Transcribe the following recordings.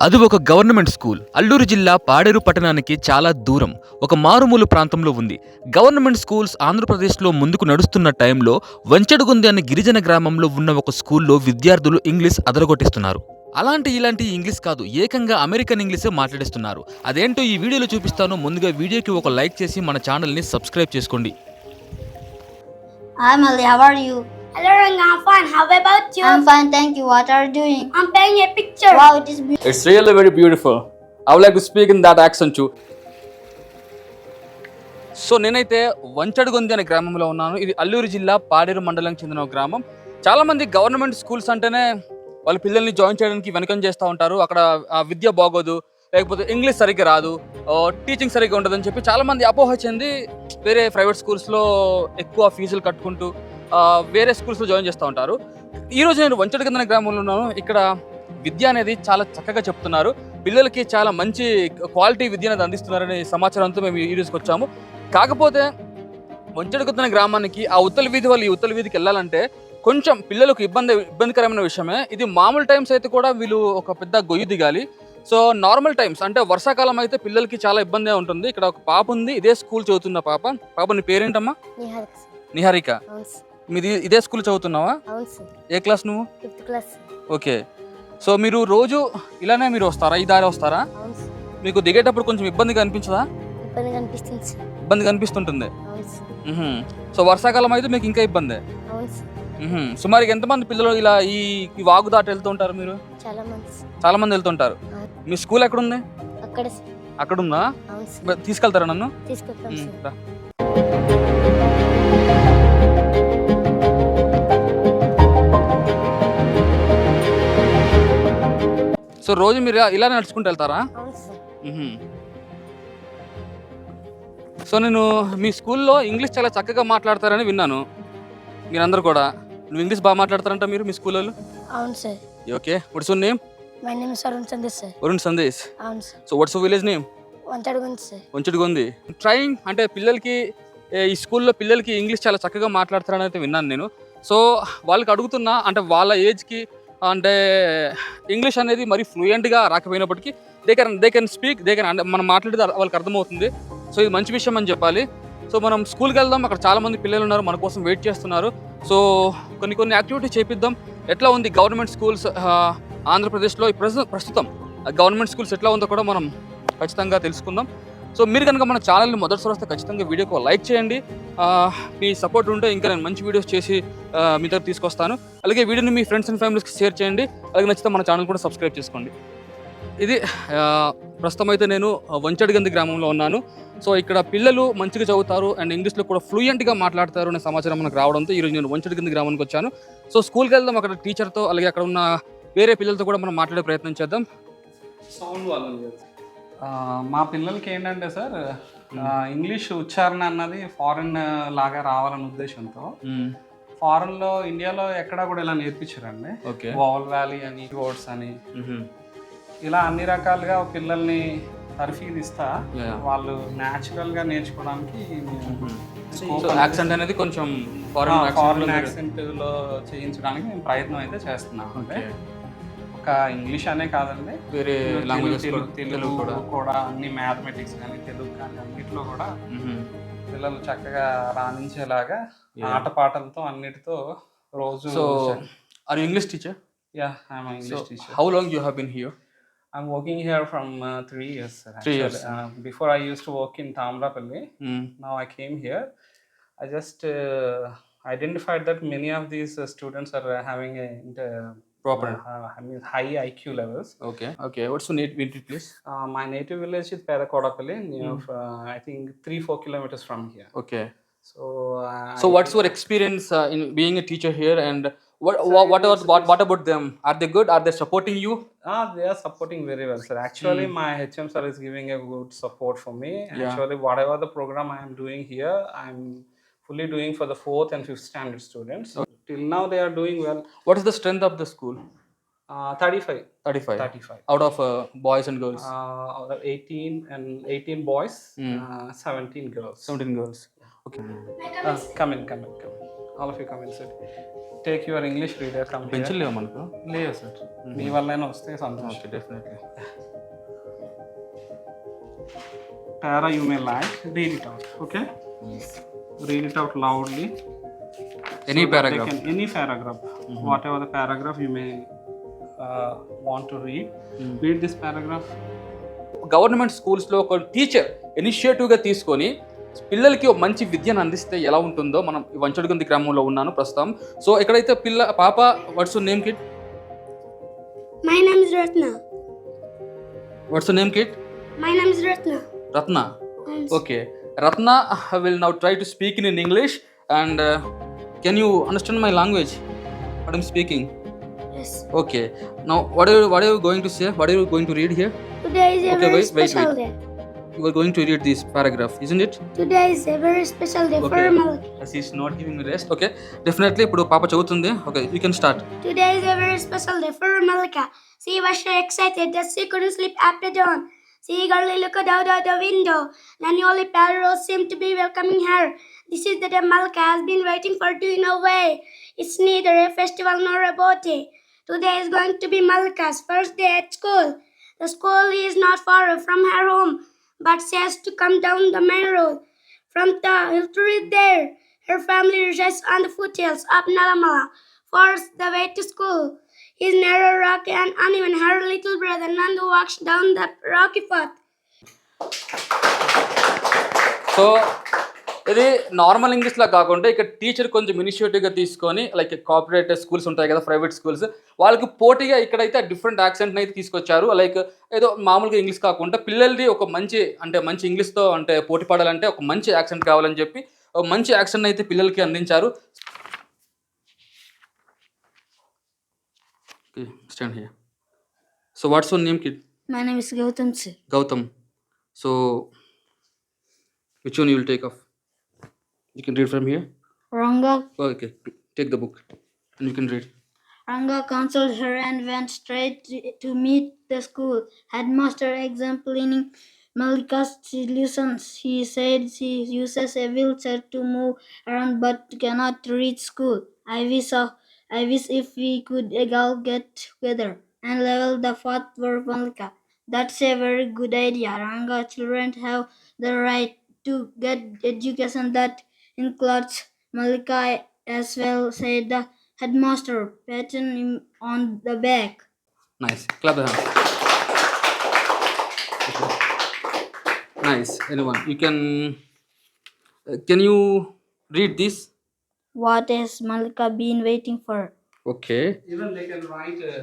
అది ఒక government school. Alluri జిల్లా పాడేరు పట్టణానికి చాలా దూరం, ఒక మారుమూల ప్రాంతంలో ఉంది. గవర్నమెంట్ స్కూల్స్ ఆంధ్రప్రదేశ్లో ముందుకు నడుస్తున్న టైంలో వంచెడుగుంది అనే గిరిజన గ్రామంలో ఉన్న ఒక స్కూల్లో విద్యార్థులు ఇంగ్లీష్ అదరగొట్టిస్తున్నారు. ఇలాంటి ఇంగ్లీష్ కాదు, ఏకంగా అమెరికన్ ఇంగ్లీషే మాట్లాడిస్తున్నారు. అదేంటో ఈ వీడియోలో చూపిస్తాను. ముందుగా వీడియోకి ఒక లైక్ చేసి మన ఛానల్ని సబ్స్క్రైబ్ చేసుకోండి. Hi Molly, how are you? Hello, Ranga. I'm fine. How about you? I'm fine, thank you. What are you doing? I'm painting a picture. Wow, it is beautiful. It's really very beautiful. I would like to speak in that accent too. So నేనైతే వంచడుగొంది అనే గ్రామంలో ఉన్నాను. ఇది అల్లూరు జిల్లా పాడేరు మండలానికి చెందిన ఒక గ్రామం. చాలామంది గవర్నమెంట్ స్కూల్స్ అంటేనే వాళ్ళ పిల్లల్ని జాయిన్ చేయడానికి వెనకం చేస్తూ ఉంటారు. అక్కడ విద్య బాగోదు, లేకపోతే ఇంగ్లీష్ సరిగ్గా రాదు, టీచింగ్ సరిగ్గా ఉండదని చెప్పి చాలామంది అపోహ చెంది వేరే ప్రైవేట్ స్కూల్స్లో ఎక్కువ ఫీజులు కట్టుకుంటూ వేరే స్కూల్స్లో జాయిన్ చేస్తూ ఉంటారు. ఈరోజు నేను వంచడుగొంది అనే గ్రామంలో ఉన్నాను. ఇక్కడ విద్య అనేది చాలా చక్కగా చెప్తున్నారు. పిల్లలకి చాలా మంచి క్వాలిటీ విద్య అనేది అందిస్తున్నారనే సమాచారంతో మేము ఈ రోజుకి వచ్చాము. కాకపోతే వంచడుగొంది అనే గ్రామానికి ఆ ఉత్తల వీధి వాళ్ళు ఈ ఉత్తల వీధికి వెళ్ళాలంటే కొంచెం పిల్లలకు ఇబ్బందికరమైన విషయమే. ఇది మామూలు టైమ్స్ అయితే కూడా వీళ్ళు ఒక పెద్ద గొయ్యి దిగాలి. సో నార్మల్ టైమ్స్ అంటే వర్షాకాలం అయితే పిల్లలకి చాలా ఇబ్బందిగా ఉంటుంది. ఇక్కడ ఒక పాప ఉంది, ఇదే స్కూల్ చదువుతున్న పాప నీ పేరేంటమ్మా? నిహారిక. మీది ఇదే స్కూల్ చదువుతున్నావా? ఏ క్లాస్ నువ్వు? 5th class. ఓకే. సో మీరు రోజు ఇలానే మీరు వస్తారా, ఈ దారి వస్తారా? మీకు దిగేటప్పుడు కొంచెం ఇబ్బందిగా అనిపించదా? ఇబ్బంది కనిపిస్తుంటుంది. సో వర్షాకాలం అయితే మీకు ఇంకా ఇబ్బందే. సుమారుగా ఎంతమంది పిల్లలు ఇలా ఈ వాగు దాటి వెళ్తూ ఉంటారు మీరు? చాలా మంది వెళ్తుంటారు. మీ స్కూల్ ఎక్కడుంది? అక్కడ ఉందా? తీసుకెళ్తారా నన్ను? రా. సో రోజు మీరు ఇలా నడుచుకుంటూ వెళ్తారా? సో నేను మీ స్కూల్లో ఇంగ్లీష్ చాలా చక్కగా మాట్లాడతారని విన్నాను. మీరందరూ కూడా నువ్వు ఇంగ్లీష్ బాగా మాట్లాడతారంట మీరు మీ స్కూల్లో? అవును sir. Okay. What's your name? My name is Arun Sandesh sir. Varun Sandesh. అవును sir. So what's your village name? Vanchadugundi sir. Vanchadugondi. Trying అంటే పిల్లలకి ఈ స్కూల్లో పిల్లలకి ఇంగ్లీష్ చాలా చక్కగా మాట్లాడతారని అయితే విన్నాను నేను. సో వాళ్ళకి అడుగుతున్నా, అంటే వాళ్ళ ఏజ్కి అంటే ఇంగ్లీష్ అనేది మరి ఫ్లూయెంట్గా రాకపోయినప్పటికీ దే కెన్ స్పీక్, మనం మాట్లాడేది వాళ్ళకి అర్థమవుతుంది. సో ఇది మంచి విషయం అని చెప్పాలి. సో మనం స్కూల్కి వెళ్దాం, అక్కడ చాలామంది పిల్లలు ఉన్నారు, మన కోసం వెయిట్ చేస్తున్నారు. సో కొన్ని యాక్టివిటీస్ చేపిద్దాం. ఎట్లా ఉంది గవర్నమెంట్ స్కూల్స్ ఆంధ్రప్రదేశ్లో ప్రస్తుతం గవర్నమెంట్ స్కూల్స్ ఎట్లా ఉందో కూడా మనం ఖచ్చితంగా తెలుసుకుందాం. సో మీరు కనుక మన ఛానల్ని మొదటిసారి వస్తే ఖచ్చితంగా వీడియోకి లైక్ చేయండి. మీ సపోర్ట్ ఉంటే ఇంకా నేను మంచి వీడియోస్ చేసి మీ దగ్గర తీసుకొస్తాను. అలాగే వీడియోని మీ ఫ్రెండ్స్ అండ్ ఫ్యామిలీస్కి షేర్ చేయండి. అలాగే నచ్చితే మన ఛానల్ కూడా సబ్స్క్రైబ్ చేసుకోండి. ఇది ప్రస్తుతం అయితే నేను వంచడుగొంది గ్రామంలో ఉన్నాను. సో ఇక్కడ పిల్లలు మంచిగా చదువుతారు అండ్ ఇంగ్లీష్లో కూడా ఫ్లూయెంట్గా మాట్లాడతారు అనే సమాచారం మనకు రావడంతో ఈరోజు నేను వంచడుగొంది గ్రామానికి వచ్చాను. సో స్కూల్కి వెళ్దాం, అక్కడ టీచర్తో అలాగే అక్కడ ఉన్న వేరే పిల్లలతో కూడా మనం మాట్లాడే ప్రయత్నం చేద్దాం. సౌండ్ మా పిల్లలకి ఏంటంటే సార్ ఇంగ్లీష్ ఉచ్చారణ అన్నది ఫారెన్ లాగా రావాలనే ఉద్దేశంతో ఫారెన్లో ఇండియాలో ఎక్కడా కూడా ఇలా నేర్పించారండి. వావల్ వ్యాలీ అని, వర్డ్స్ అని, ఇలా అన్ని రకాలుగా పిల్లల్ని తర్ఫీదిస్తా వాళ్ళు న్యాచురల్గా నేర్చుకోవడానికి యాక్సెంట్ అనేది కొంచెం ఫారెన్ యాక్సెంట్లో చేయించడానికి మేము ప్రయత్నం అయితే చేస్తున్నాం. అంటే ఒక ఇంగ్లీష్ అనే కాదండి, వేరే లాంగ్వేజెస్ తెలుగు కూడా అన్ని మ్యాథమెటిక్స్ కానీ తెలుగు కానీ అన్నిట్లో కూడా పిల్లలు చక్కగా రాణించేలాగా ఆటపాటలతో అన్నిటితో రోజు. So are you English teacher? Yeah, I'm an English teacher. How long you have been here? I'm working here from 3 years, sir. 3 years. Before I used to work in Tamrapalli. Now I came here. I just identified that many of these students are having a proper high IQ levels. Okay. What's your native place? My native village is Perakodapalli, near I think 3-4 kilometers from here. Okay. So what's your experience in being a teacher here, and what about them? Are they good? Are they supporting you? They are supporting very well, sir. Actually, my HM sir is giving a good support for me. Actually, whatever the program I am doing here, I'm fully doing for the 4th and 5th standard students. Till now, they are doing well. What is the strength of the school? 35. Out of boys and girls? Out of 18 boys, 17 girls. 17 girls. Okay. Come in. All of you come in, sir. Take your English reader, come here. Pencil లేవు మనకు? లేదు sir, మీ వల్లైనా వస్తే సంతోషం. Definitely. para you may like, read it out. Okay? Read it out loudly. Any So that paragraph. any paragraph, whatever the paragraph you may want to read. Read this paragraph. Government స్కూల్స్లో ఒక teacher ఇనిషియేటివ్గా తీసుకొని పిల్లలకి ఒక మంచి విద్యను అందిస్తే ఎలా ఉంటుందో మనం వంచడుగుంది గ్రామంలో ఉన్నాను ప్రస్తుతం. సో ఎక్కడైతే పాప what's name kid? My name is Ratna. What's name kid? My name is Ratna. Ratna. Okay. Ratna will now try to speak in English and can you understand my language? What I'm speaking? Yes. Okay. Now what are you going to say? What are you going to read here? Today is a Okay, very wait. special day. You are going to read this paragraph, isn't it? Today is a very special day for Okay. Malika. As he's not giving me rest. Okay. Definitely ఇప్పుడు పాప చదువుతుంది. Okay, you can start. Today is a very special day for Malika. She was so excited that she couldn't sleep after dawn. She eagerly looked out of the window. The newly parrot seemed to be welcoming her. This is the day Malika has been waiting for to in a way. It's neither a festival nor a birthday. Today is going to be Malika's first day at school. The school is not far from her home, but she has to come down the main road. From the hill to reach there, her family resides on the foothills of Nalamala. First, the way to school is narrow, rocky, and uneven. Her little brother Nandu walks down the rocky path. So ఇది normal ఇంగ్లీష్లో కాకుండా ఇక్కడ teacher కొంచెం ఇనిషియేటివ్గా తీసుకొని like corporate schools ఉంటాయి కదా, private schools, వాళ్ళకి పోటీగా ఇక్కడైతే డిఫరెంట్ యాక్సెంట్ని అయితే తీసుకొచ్చారు. లైక్ ఏదో మామూలుగా ఇంగ్లీష్ కాకుండా పిల్లలది ఒక మంచి ఇంగ్లీష్తో అంటే పోటీ పడాలంటే ఒక మంచి యాక్సెంట్ కావాలని చెప్పి ఒక మంచి యాక్సెంట్ అయితే పిల్లలకి అందించారు. Stand here. So what's your name kid? My name is Gautam sir. Gautam. So which one you will take off? You can read from here. Ranga Oh, okay, take the book and you can read. Ranga counseled her and went straight to meet the school headmaster, explaining Malika's solutions. He said she uses a wheelchair to move around but cannot reach school. I wish if we could all get together and level the path for Malika. That's a very good idea. Ranga, children have the right to get education that includes Malika as well, said the headmaster, patting him on the back. Nice. Clap the hands. Okay. Nice. Anyone? You can you read this? What has Malika been waiting for? Okay. Even they can write a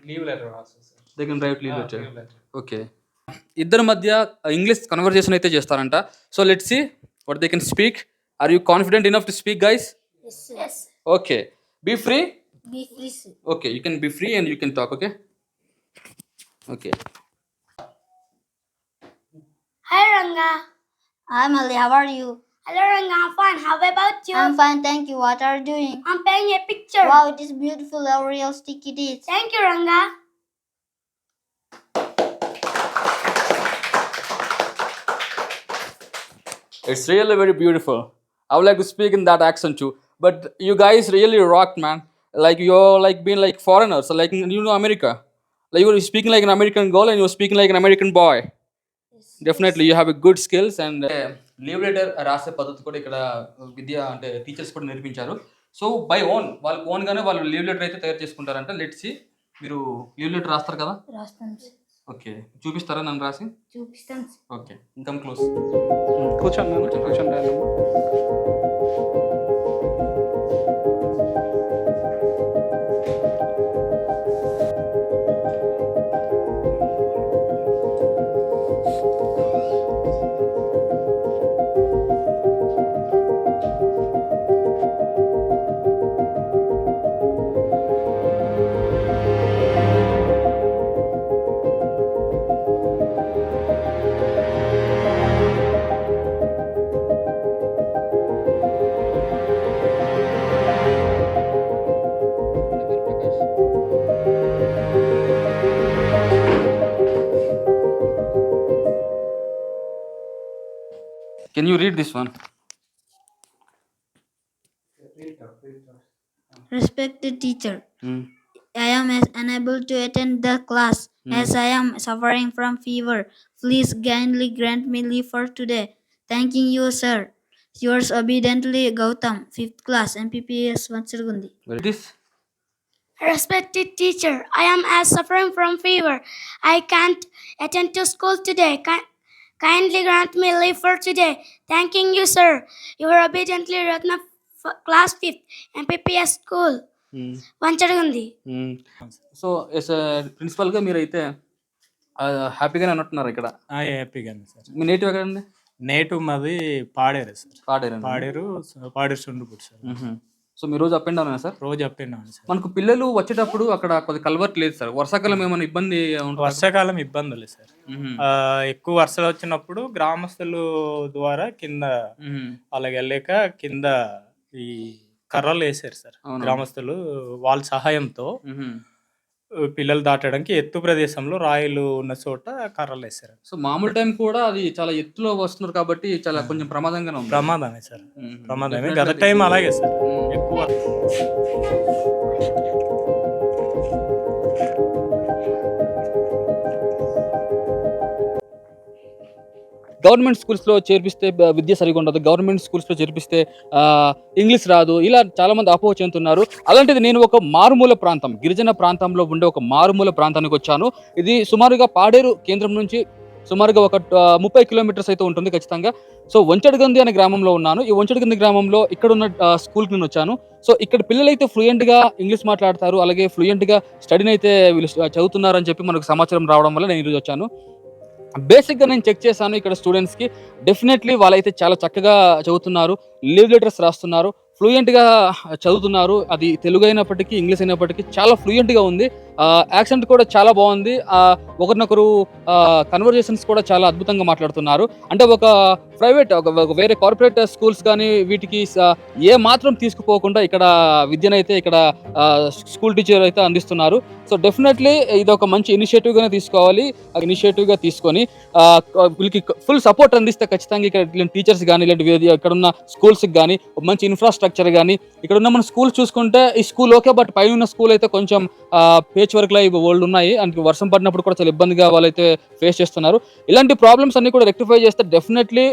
leave letter also, sir. They can write leave letter. Leave letter. Okay. ఇద్దరి మధ్య English conversation అయితే చేస్తారంట. So let's see what they can speak. Are you confident enough to speak guys? Yes. Okay. Be free. Be free, sir. Okay, you can be free and you can talk, okay? Okay. Hi Ranga. Hi Mali, how are you? Hello Ranga, I'm fine. How about you? I'm fine, thank you. What are you doing? I'm painting a picture. Wow, it is beautiful. How realistic it is. Thank you Ranga. It's really very beautiful. I would like to speak in that accent too. But you guys really rocked, man. Like you're like being like foreigners. So like you know America. Like you're speaking like an American girl and you're speaking like an American boy. Definitely you have a good skills and leave letter రాసే పద్ధతి కూడా ఇక్కడ విద్య అంటే teachers కూడా నేర్పించారు. So by వాళ్ళకి ఓన్గానే వాళ్ళు leave letter అయితే తయారు చేసుకుంటారంట. లెట్స్ సి, మీరు లీవ్ లెటర్ రాస్తారు కదా? రాస్తాను sir. ఓకే, చూపిస్తారా నన్ను రాసి? చూపిస్తాను sir. Okay, income close. కూర్చోండి. Can you read this one? Respected teacher, I am unable to attend the class as I am suffering from fever. Please kindly grant me leave for today. Thanking you, sir. Yours obediently, Gautam, 5th class, MPPS Vancharagundi. This Respected teacher, I am as suffering from fever. I can't attend to school today. Kindly grant me leave for today. Thanking you, sir. Your obediently, Ratna, class 5th, MPPS school, Vancharagundi. So as ప్రిన్సిపల్గా మీరైతే హ్యాపీగానే ఉన్నట్టున్నారు ఇక్కడ. హ్యాపీగానే sir. మీ నేటివ్ ఎక్కడండి? నేటివ్ మాది Paderu sir. Paderu. Paderu Sundrupudi sir. So మీ రోజు అప్ అండ్ డౌన్ సార్? రోజు అప్ అండ్ డౌన్ సార్. మనకు పిల్లలు వచ్చేటప్పుడు అక్కడ కొద్ది కల్వర్ట్ లేదు సార్. వర్షాకాలం ఏమైనా ఇబ్బంది ఉంటుందా? వర్షాకాలం ఇబ్బంది లేదు సార్. ఎక్కువ వర్షాలు వచ్చినప్పుడు గ్రామస్తులు ద్వారా కింద అలాగే వెళ్ళాక కింద ఈ కర్రలు వేసారు సార్ గ్రామస్తులు. వాళ్ళ సహాయంతో పిల్లలు దాటడానికి ఎత్తు ప్రదేశంలో రాయిలు ఉన్న చోట కర్రలు వేసారు. సో మామూలు టైం కూడా అది చాలా ఎత్తులో వస్తున్నారు కాబట్టి చాలా కొంచెం ప్రమాదంగానే ఉంది. ప్రమాదమే సార్, ప్రమాదమే. గత టైం అలాగే సార్ ఎక్కువ. గవర్నమెంట్ స్కూల్స్లో చేర్పిస్తే విద్య సరిగా ఉండదు, గవర్నమెంట్ స్కూల్స్లో చేర్పిస్తే ఇంగ్లీష్ రాదు, ఇలా చాలామంది అపోహ చెందుతున్నారు. అలాంటిది నేను ఒక మారుమూల ప్రాంతం, గిరిజన ప్రాంతంలో ఉండే ఒక మారుమూల ప్రాంతానికి వచ్చాను. ఇది సుమారుగా పాడేరు కేంద్రం నుంచి సుమారుగా ఒక 30 కిలోమీటర్స్ అయితే ఉంటుంది ఖచ్చితంగా. సో వంచడగంది అనే గ్రామంలో ఉన్నాను. ఈ వంచడగంది గ్రామంలో ఇక్కడ ఉన్న స్కూల్కి నేను వచ్చాను. సో ఇక్కడ పిల్లలు అయితే ఫ్లూయెంట్గా ఇంగ్లీష్ మాట్లాడతారు, అలాగే ఫ్లూయెంట్గా స్టడీని అయితే వీళ్ళు చదువుతున్నారని చెప్పి మనకు సమాచారం రావడం వల్ల నేను ఈరోజు వచ్చాను. బేసిక్గా నేను చెక్ చేశాను ఇక్కడ స్టూడెంట్స్కి. డెఫినెట్లీ వాళ్ళైతే చాలా చక్కగా చదువుతున్నారు, లీవ్ లెటర్స్ రాస్తున్నారు, ఫ్లూయెంట్గా చదువుతున్నారు. అది తెలుగు అయినప్పటికీ ఇంగ్లీష్ అయినప్పటికీ చాలా ఫ్లూయెంట్గా ఉంది. యాక్సెంట్ కూడా చాలా బాగుంది. ఒకరినొకరు కన్వర్జేషన్స్ కూడా చాలా అద్భుతంగా మాట్లాడుతున్నారు. అంటే ఒక ప్రైవేట్ ఒక వేరే కార్పొరేట్ స్కూల్స్ కానీ వీటికి ఏ మాత్రం తీసుకుపోకుండా ఇక్కడ విద్యనైతే ఇక్కడ స్కూల్ టీచర్ అయితే అందిస్తున్నారు. సో డెఫినెట్లీ ఇది ఒక మంచి ఇనిషియేటివ్గానే తీసుకోవాలి. ఆ ఇనిషియేటివ్గా తీసుకొని వీళ్ళకి ఫుల్ సపోర్ట్ అందిస్తే ఖచ్చితంగా ఇక్కడ ఇలాంటి టీచర్స్ కానీ ఇలాంటి ఇక్కడ ఉన్న స్కూల్స్కి కానీ మంచి ఇన్ఫ్రాస్ట్రక్చర్ కానీ, ఇక్కడ ఉన్న మన స్కూల్ చూసుకుంటే ఈ స్కూల్ ఓకే, బట్ పైన ఉన్న స్కూల్ అయితే కొంచెం పేచ్ వర్క్లో ఇవి ఓల్డ్ ఉన్నాయి. అందుకే వర్షం పడినప్పుడు కూడా చాలా ఇబ్బందిగా వాళ్ళైతే ఫేస్ చేస్తున్నారు. ఇలాంటి ప్రాబ్లమ్స్ అన్ని కూడా రెక్టిఫై చేస్తే డెఫినెట్లీ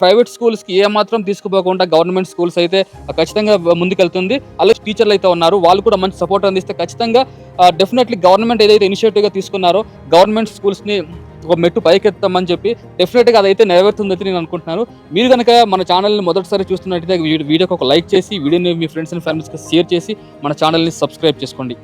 ప్రైవేట్ స్కూల్స్కి ఏ మాత్రం తీసుకుపోకుండా గవర్నమెంట్ స్కూల్స్ అయితే ఖచ్చితంగా ముందుకెళ్తుంది. అలాగే టీచర్లు అయితే ఉన్నారు, వాళ్ళు కూడా మంచి సపోర్ట్ అందిస్తే ఖచ్చితంగా డెఫినెట్లీ గవర్నమెంట్ ఏదైతే ఇనిషియేటివ్గా తీసుకున్నారో గవర్నమెంట్ స్కూల్స్ని ఒక మెట్టు పైకెత్తామని చెప్పి డెఫినెట్గా అదైతే నెరవేరుతుందని నేను అనుకుంటున్నాను. మీరు కనుక మన ఛానల్ని మొదటిసారి చూస్తున్నట్టయితే వీడియోకి ఒక లైక్ చేసి వీడియోని మీ ఫ్రెండ్స్ అండ్ ఫ్యామిలీస్కి షేర్ చేసి మన ఛానల్ని సబ్స్క్రైబ్ చేసుకోండి.